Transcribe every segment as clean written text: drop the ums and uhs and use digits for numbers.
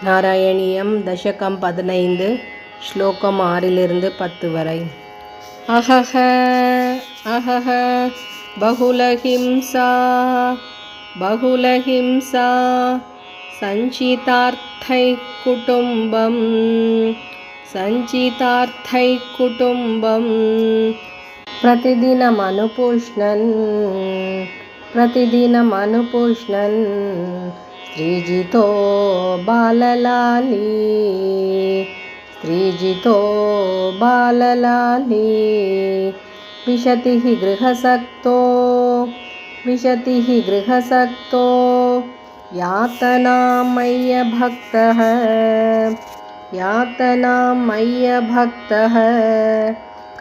நாராயணியம் தசகம் 15 ஸ்லோகம் 6-10 வரை. அஹஹ அஹஹ பகுலஹிம்சா பகுலஹிம்சா சஞ்சிதார்த்தை குடும்பம் சஞ்சிதார்த்தை குடும்பம் प्रतिदिनमनुपुष्णन् स्त्रीजितो बाललाली स्त्रीजितो बाललाली विशतिः गृहसक्तो यातनामय्यभक्तः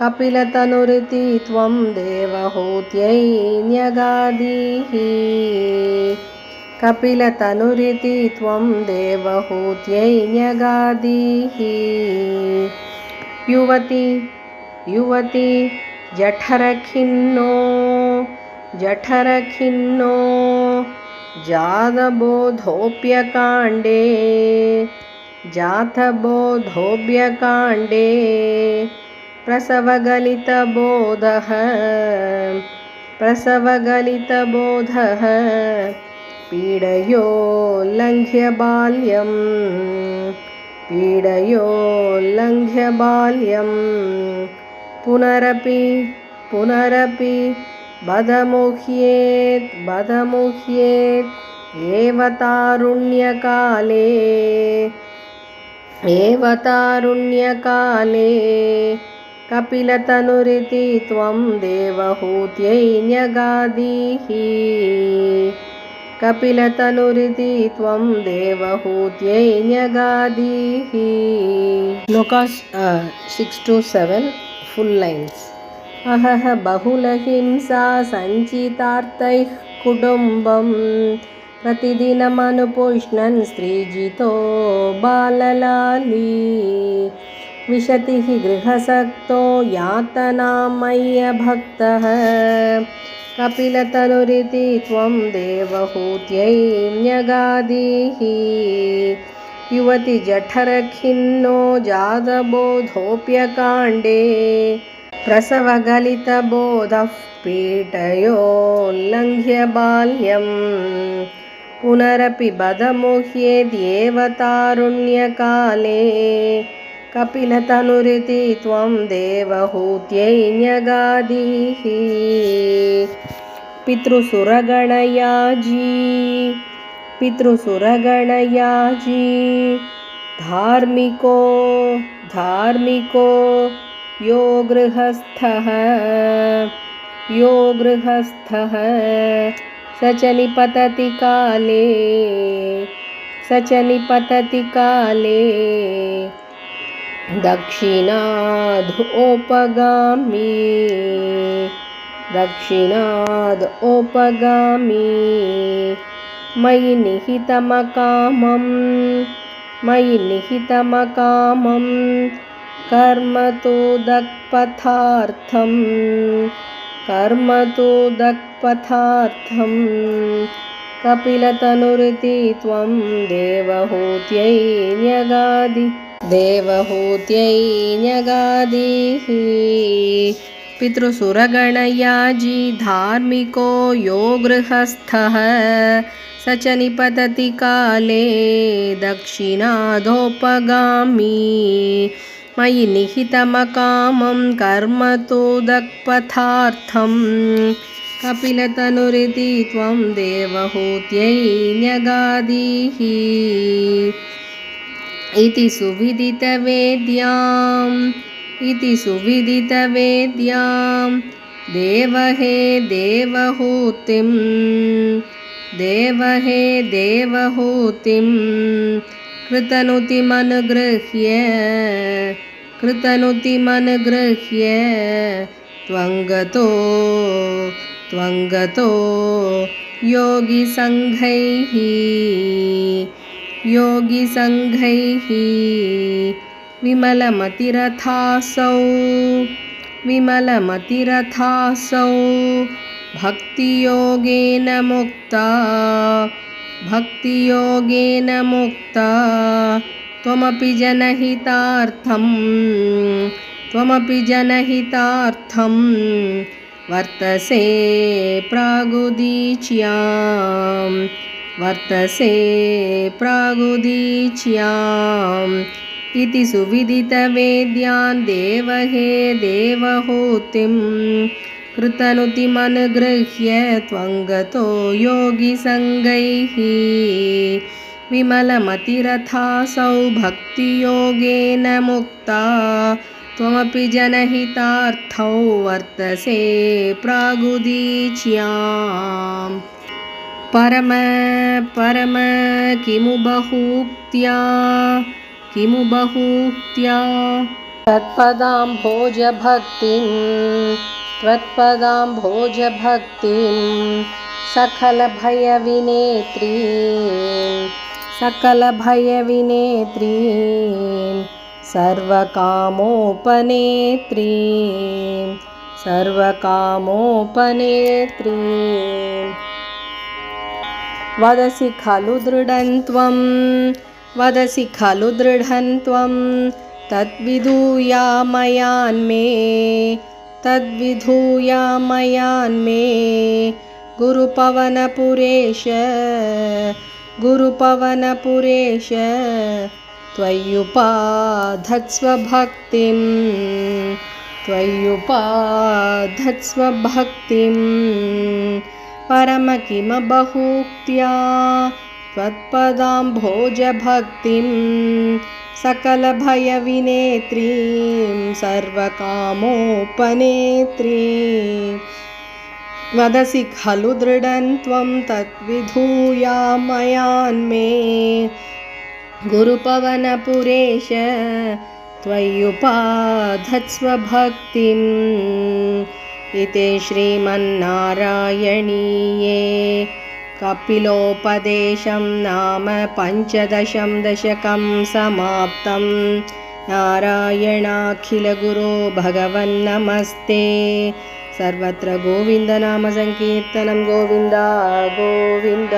कपिलतनुरिति त्वं देवहूत्यै न्यगादीः कपिलतनुरिति त्वं देवहूत्यै न्यगादीः युवती जठरखिन्नो जातबोधोऽप्यकाण्डे प्रसवगलितबोधः पीडयोल्लङ्घ्य बाल्यं पुनरपि बदमुह्येत् एव तारुण्यकाले कपिलतनुरिति त्वं देवहूत्यै न्यगादीः कपिलतनुरिति त्वं देवहूत्यै न्यगादीः. Shlokas 6-7 full lines. अहह बहुलहिंसा सञ्चितार्थैः कुटुम्बं प्रतिदिनमनुपुष्णन् स्त्रीजितो बाललाली विशतिः गृहसक्तो यातनामय्यभक्तः कपिलतनुरिति त्वं देवहूत्यै न्यगादीः युवति जठरखिन्नो जातबोधोऽप्यकाण्डे प्रसवगलितबोधः पीडयोल्लङ्घ्य बाल्यं पुनरपि बदमुह्येद्येव तारुण्यकाले कपिलतनुरिति त्वं देवहूत्यै न्यगादीः. पितृसुरगणयाजी धार्मिको यो गृहस्थः स च निपतति काले दक्षिणादोपगामी मयि निहितमकामं कर्म तु दक्पथार्थं कपिलतनुरिति त्वं देवहूत्यै न्यगादीः. पितृसुरगणयाजी धार्मिको यो गृहस्थः स च निपतति काले दक्षिणादोपगामी मयि निहितमकामं कर्म तु दक्पथार्थं कपिलतनुरिति त्वं देवहूत्यै न्यगादीः. इति सुविदितवेद्यां देवहे देवहूतिं कृतनुतिमनुगृह्य त्वङ्गतो योगिसङ्घैः विमलमतिरथासौ भक्तियोगेन मुक्ता भक्तियोगेन मुक्ता त्वमपि जनहितार्थं वर्तसे प्रागुदीच्याम् इति सुविदितवेद्यान् देवहे देवहूतिं कृतनुतिमनुगृह्य त्वङ्गतो योगिसङ्गैः विमलमतिरथासौ भक्तियोगेन मुक्ता त्वमपि जनहितार्थौ वर्तसे प्रागुदीच्याम् परम किमु बहुक्त्या त्वत्पदाम्भोजभक्तिं सकलभयविनेत्रीं सर्वकामोपनेत्रीं वदसि खलु दृढं त्वं तद्विधूयामयान्मे गुरुपवनपुरेश त्वय्युपाधत्स्वभक्तिं परम किमबहूक्त्या त्वत्पदाम्भोजभक्तिं सकलभयविनेत्रीं सर्वकामोपनेत्रीं वदसि खलु दृढं त्वं तद्विधूयामयान्मे गुरुपवनपुरेश त्वय्युपाधत्स्वभक्तिम् इति श्रीमन्नारायणीये कपिलोपदेशं नाम 15 दशकं समाप्तं। नारायणाखिलगुरो भगवन्नमस्ते। सर्वत्र गोविन्दनामसङ्कीर्तनं गोविन्द गोविन्द।